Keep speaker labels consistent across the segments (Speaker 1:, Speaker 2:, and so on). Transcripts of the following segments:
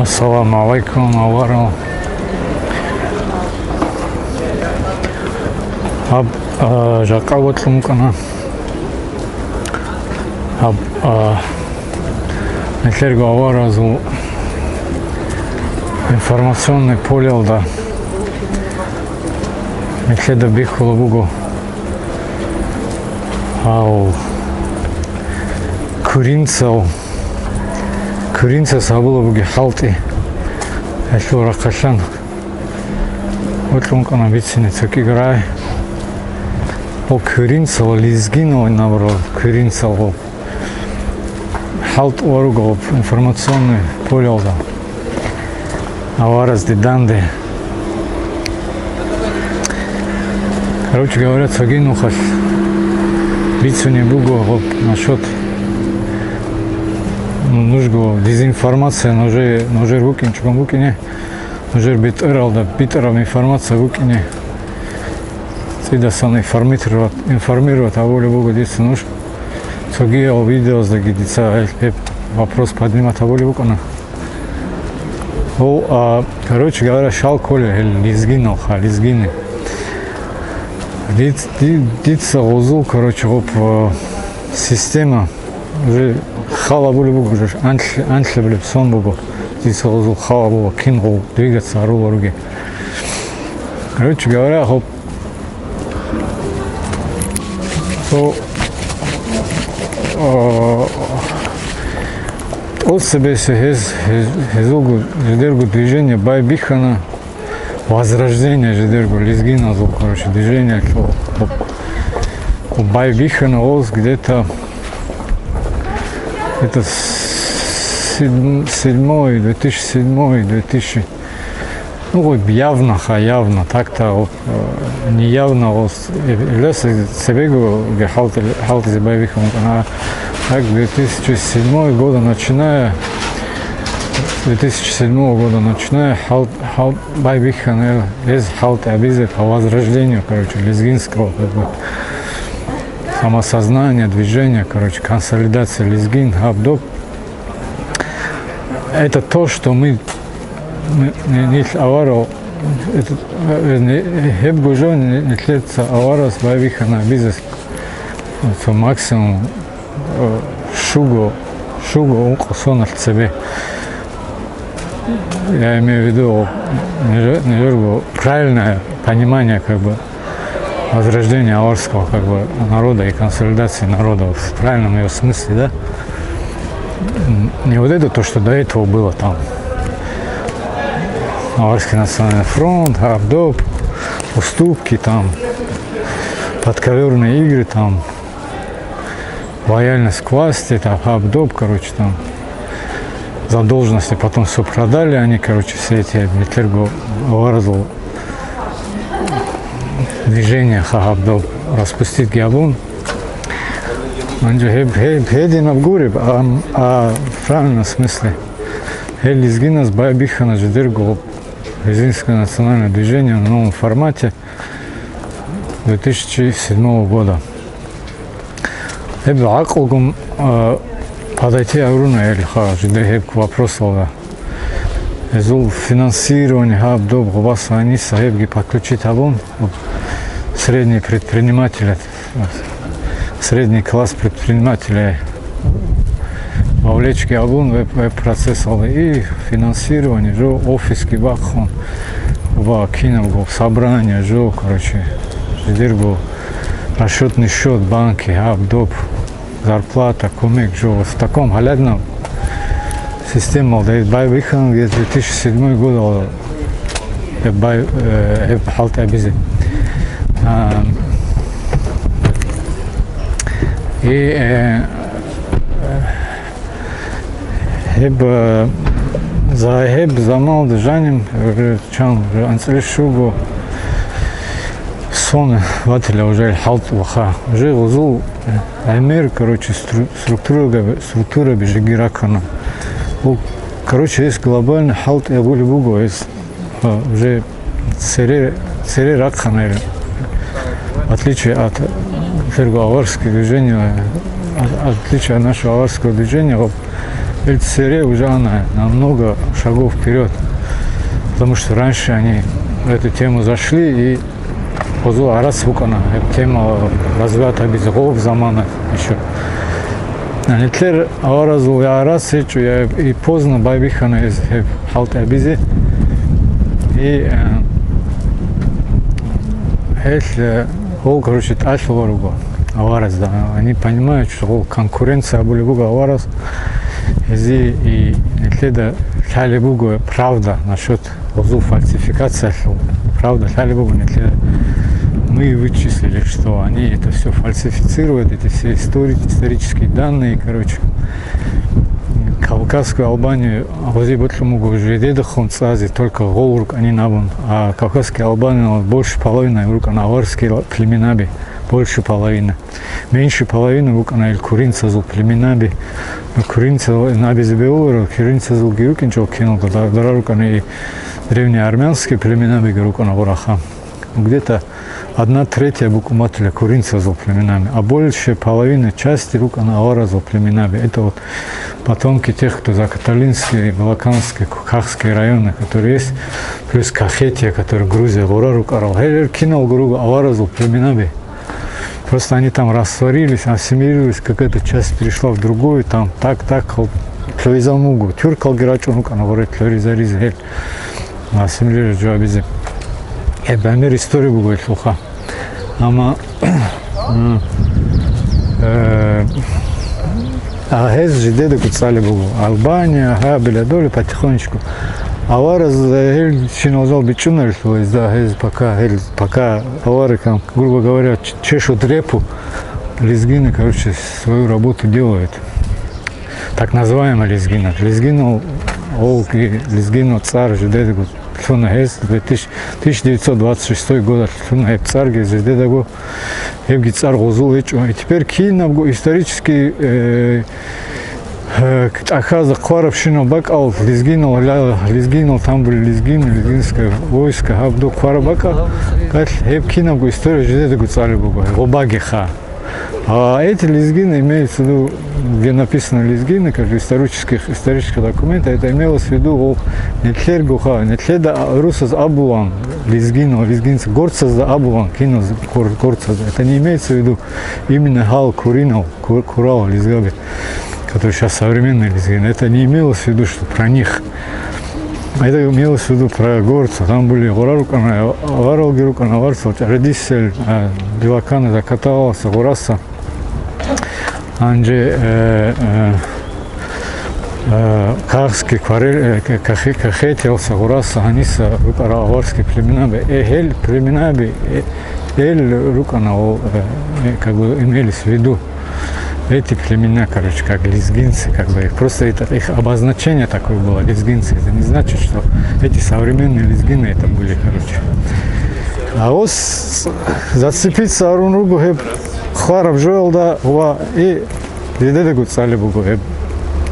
Speaker 1: Ассаламу алейкум, авару. Жаққа өтілім күні. Нетлерге аваразу информационный полелда. Нетледа бихулу бугу. Ау Күринца сабылы буги халти. Эшлу рақашан. Өтілім күні битсіне цөк играй. Ол Күринцал, Лизгинова, наоборот, Күринцал, халт оругал, информационный полелда. Авараз диданды. Короче говоря, цогину хаш. Бицу не бугу, насчет нужго дезинформация, ножер вукин, чукам вукине, ножер бит эралда, битерам информация вукине. Сида сан информировать, а волю Богу дица нуж. Цогия видео загидица, вопрос поднимать, а волю Богу. Короче говоря, шал коля, лизгинал, лизгины. Дица узул, короче, система, уже хала волю Богу, уже аншлебле сон Богу. Дица узул, хала Богу, кингул, двигаться, ору руги. Короче говоря, от себе хезулгу жидергу движение байбихана возрождение жидергу лизгина зул, короче, движение байбихана оз где-то это 2007 ну, явно, так-то неявно, леса себегу халт из боевиком, так 2007 года начиная, халт боевиком, из халт обязательно по возрождению, короче, лезгинского, самосознания, движения, короче, консолидация лезгин, абдоп. Это то, что мы не авару, это бужо не тлеется авара с боевиха на бизнес, то максимум шугу сон себе. Я имею в виду правильное понимание как бы возрождения аварского как бы народа и консолидации народа в правильном ее смысле, да? Не вот это то, что до этого было там. Аварский национальный фронт, Абдоп, уступки там, подковерные игры там, лояльность к власти, там, Абдоп, короче, там, задолженности потом все продали, они, короче, все эти Метлергу Аваразу движения Абдоп, распустить Гиабун. Хедин Абгури, а в правильном смысле, Лизгина с Байбихана Жидергу Грузинское национальное движение в новом формате 2007 года. Я акулгум подойти агруна или к вопросу изул финансирование абдоб губаса они сахибги подключить абун средний предприниматель, средний класс предпринимателей. Вовлечь абун в процесс и финансирование, жо офис кибахон, в киновгу собрание, жо, короче, жидергу расчетный счет банки, абдоп, зарплата, комик, жо в таком галядном системе, да и байбихан 2007 год, халт абизи. И Хеб замал дыжанем, чан анцелешугу сон вателя уже халт ваха, уже узул амир, короче, структура бежигиракана. Короче, есть глобальный халт и абулибугу, есть уже сери ракхана, в отличие от аварского движения отличие от нашего аварского движения, вот ЛЦР уже она намного шагов вперед. Потому что раньше они в эту тему зашли и позу арас вукана. Тема развита без гов замана еще. Нетлер аваразу я арас я и поздно байбихана из халт абизи. И это короче ташваруго аварас, да. Они понимают, что конкуренция были буга аварас. И нетледа шали буга правда насчет позу фальсификации. Правда, шали буга нетледа. Мы вычислили, что они это все фальсифицируют, эти все исторические данные, короче. Кавказскую Албанию вози батлумугу уже дедахун цази только голрук они набун, а Кавказская Албания больше половины рук на аварские племенаби, больше половины. Меньше половины рук на Куринца зул племенаби, Куринца наби забеуру, Куринца зул гиукинчо кинул, да рука на древние армянские племенаби рука на Вараха. Где-то 1/3 букумателя куринцев за племенами, а больше половины части рук на авара за племенами. Это вот потомки тех, кто за Каталинские, Балканские, Кахские районы, которые есть, плюс Кахетия, который Грузия, Гора рука Ралхелер кинул грубо авара за племенами. Просто они там растворились, ассимилировались, какая-то часть перешла в другую, там так, Тлёизамугу, Тюркал Герачун, она говорит, Тлёизаризель, ассимилировали Джуабизи. Бәмер история buvo iltuha. Ama Агез жидеды куцали было. Албания, Белядоли потихонечку. Авара шинозал бичунер, то есть да, пока авары, грубо говоря, чешут репу, лезгины, короче, свою работу делают. Так называемая лезгина. Лезгина, олки, лезгина, царь, жидеды 1926 год царь Зиздедаго Евги царь Гозул. И теперь Кинабго исторически Ахаза Кваравшина Бакал Лизгинал, там были лизгинское войско, Абду Кварабака, как Кинабго история Зиздедаго царь Бога, Обагиха. А эти лезгины имеются в виду, где написано лезгины, как исторические документы, это имелось в виду нетлер гуха, нетледа русаз абулан, лезгинцы, горца за абулан, кино горца. Это не имеется в виду именно гал, куринал, курал, лезгаби, который сейчас современные лезгины. Это не имелось в виду, что про них. Это имелось в виду про горца. Там были горарукана, варалгирукана, варцел, родитель, Белакана закатался, гораса. Анже Кахский кахетился, гораса, аниса, аварские племенаби, племенаби, рукана, как бы имелись в виду. Эти племена, короче, как лезгинцы, как бы просто это их обозначение такое было, лезгинцы. Это не значит, что эти современные лезгины это были, короче. А вот зацепиться Арунгу Хваров Жоэлда и Ледедегу Цалибугу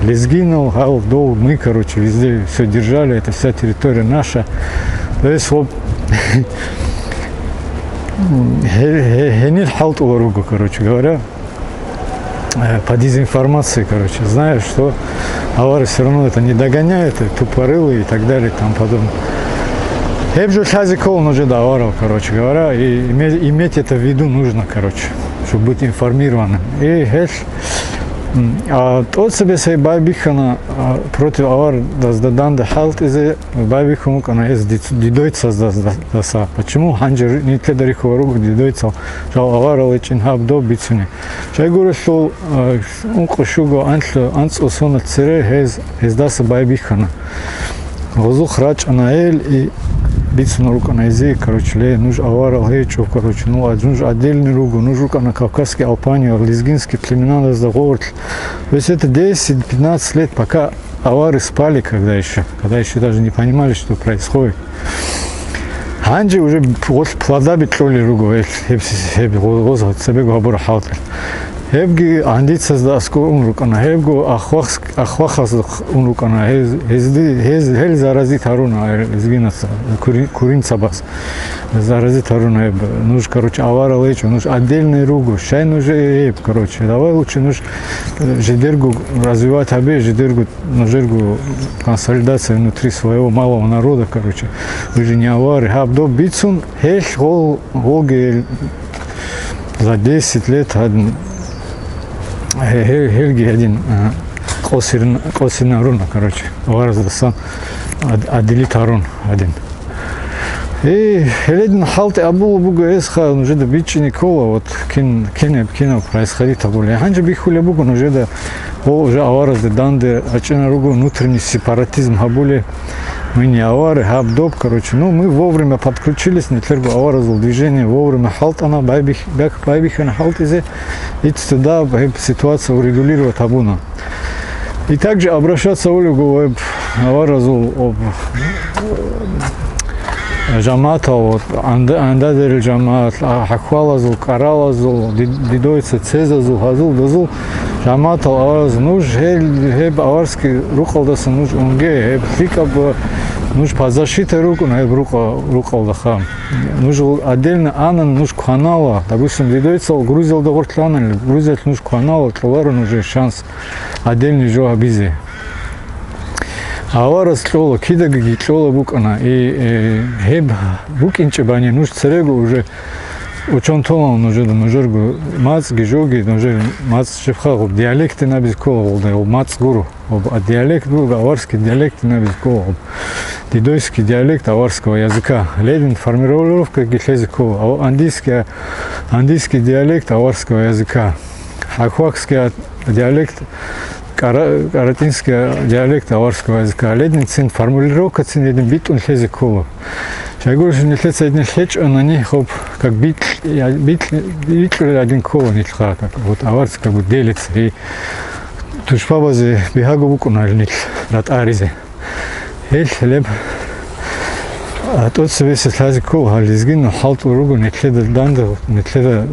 Speaker 1: лезгинов, Галдол, мы, короче, везде все держали, это вся территория наша. То есть вот Гениль Халт Уаругу, короче говоря. По дезинформации, короче, знаю, что авары все равно это не догоняют, тупорылые и так далее, там подобное. Я бы хазикол уже даварил, короче говоря, и иметь это в виду нужно, короче, чтобы быть информированным. И от себе сей байбихана против авар даздадан халт из байбихану кана из дидойца даса. Почему ханджер не тедариху руку дидойца, что авар лечин хаб до бицуни. Чай говорю, что укушуго анц усона цере из даса байбихана. Гозу храч анаэль и бицу на руку на язык, короче, нуж авара лечов, короче, ну, нуж отдельный руку, нуж рука на Кавказской Албании, лезгинские племена заговорят. То есть это 10-15 лет, пока авары спали, когда еще даже не понимали, что происходит. Анджи уже плода битроли руку, себе говорю, халтер. Hebgi anditsas da asko unrukana. Hebgo akhwakhas unrukana. Hel заразит аруна изгинаса куринцабас. Заразит аруна. Нужно, короче, авара лечу. Нужно отдельный ругу. Шай нужно короче. Давай лучше нужно жидергу развивать обе, жидергу консолидация внутри своего малого народа, короче. Вы же не авары. Хабдо бицун хеш голги за 10 лет Хельги один Косина руна, короче, вараздасан Аделит Арун один. И Хеледин халты абул буга эсха уже да бичи Никола вот кино происходит абуле. Ханжа бихуля буга уже да уже аваразды данды ачена ругу внутренний сепаратизм абуле. Мы не авары, хабдоп, короче. Ну, мы вовремя подключились, не только аваразул движение, вовремя халт она, байбиха на халтизе, и туда ситуацию урегулировать абуна. И также обращаться в Олегу, аваразул, жамата, вот, андадер жамат, хахвалазул, каралазул, дидойца, цезазул, газул, дазул, жамата, аваразул, нуж, хеб аварский рухалдаса, нуж, унге, хеб фикаб, нужно по защите руку, на рука нужно отдельно анан, нужно канала. Допустим, дидойца, грузил до гортлана, грузил нужно канала, товару нужен шанс отдельный жо абизе. Авара слола, кидаги слола букана и хеб букинчебани, нужно церегу уже учен толан уже до ножергу мац гижоги, уже мац шефхагу диалекты на безколу, да мац гуру, а диалект был аварский диалект на безколу. Дидойский диалект аварского языка. Ледин формировка языков. Андийский диалект аварского языка. Ахвакский диалект, каратинский диалект аварского языка. Ледин цин формулировка цин един бит он языков. Я говорю, что не лется один хеч, он на них как бит один кова не как вот аварский как бы делится и тушпабазе бихагу букунальник рад аризе. Хлеб, тот связь с языком, ализгин, халт уругу, не кледа данда, не кледа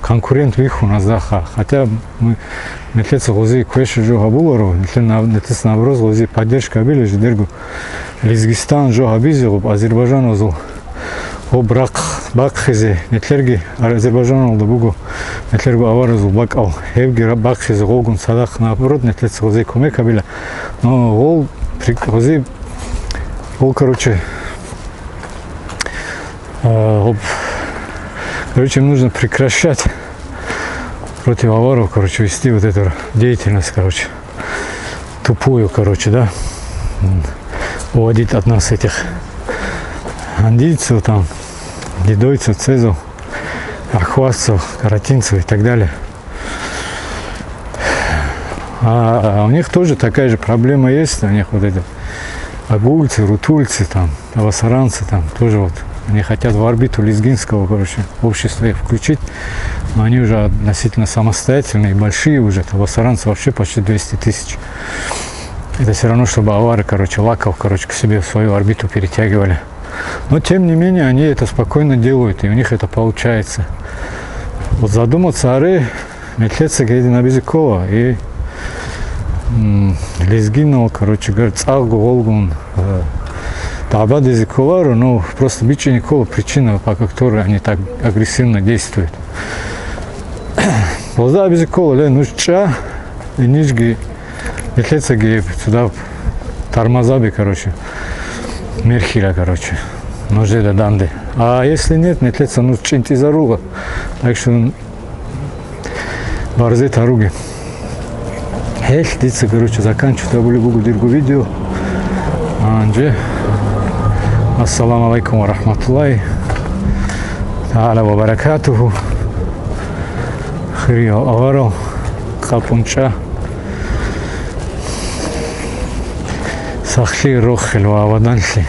Speaker 1: конкурент виху на заха. Хотя мы не кледа гози квешу жо хабулару, не кледа наоборот гози поддержка били ждергу. Лизгистан жо хабизил, Азербайджан озул, бакхизе, не клерги Азербайджан олда бугу, не клергу аваразул бакал, хевги бакхизе голгун садах наоборот не кледа гози комека били, но гол гози короче, нужно прекращать против аваров, короче, вести вот эту деятельность, короче, тупую, короче, да, уводить от нас этих андийцев, там, дидойцев, цезов, ахвасцев, каратинцев и так далее. А у них тоже такая же проблема есть, у них вот это. Агульцы, рутульцы, там, авасаранцы, там, тоже вот, они хотят в орбиту лезгинского, короче, общества включить, но они уже относительно самостоятельные, большие уже, авасаранцы вообще почти 200 тысяч. Это все равно, чтобы авары, короче, лаков, короче, к себе в свою орбиту перетягивали. Но, тем не менее, они это спокойно делают, и у них это получается. Вот задуматься, ары, метлеца гейдина Безикова, и лезгинал, короче, говорит, цалгу, волгун, таба дезиковару, но просто бичи Никола причина, по которой они так агрессивно действуют. Волда Безикола, нужча, и нижги, метлеца гейб, сюда тормозаби, короче, мерхиля, короче, ножи да данды. А если нет, метлеца нужчинти заруга, так что барзет оруги. Длится, короче, заканчиваю. Я буду диргу видео. Анже. Ассаламу алейкум ва рахматуллахи та'аля ва баракатуху. Хири аваро. Капунча. Сахли рохел ва аваданшли.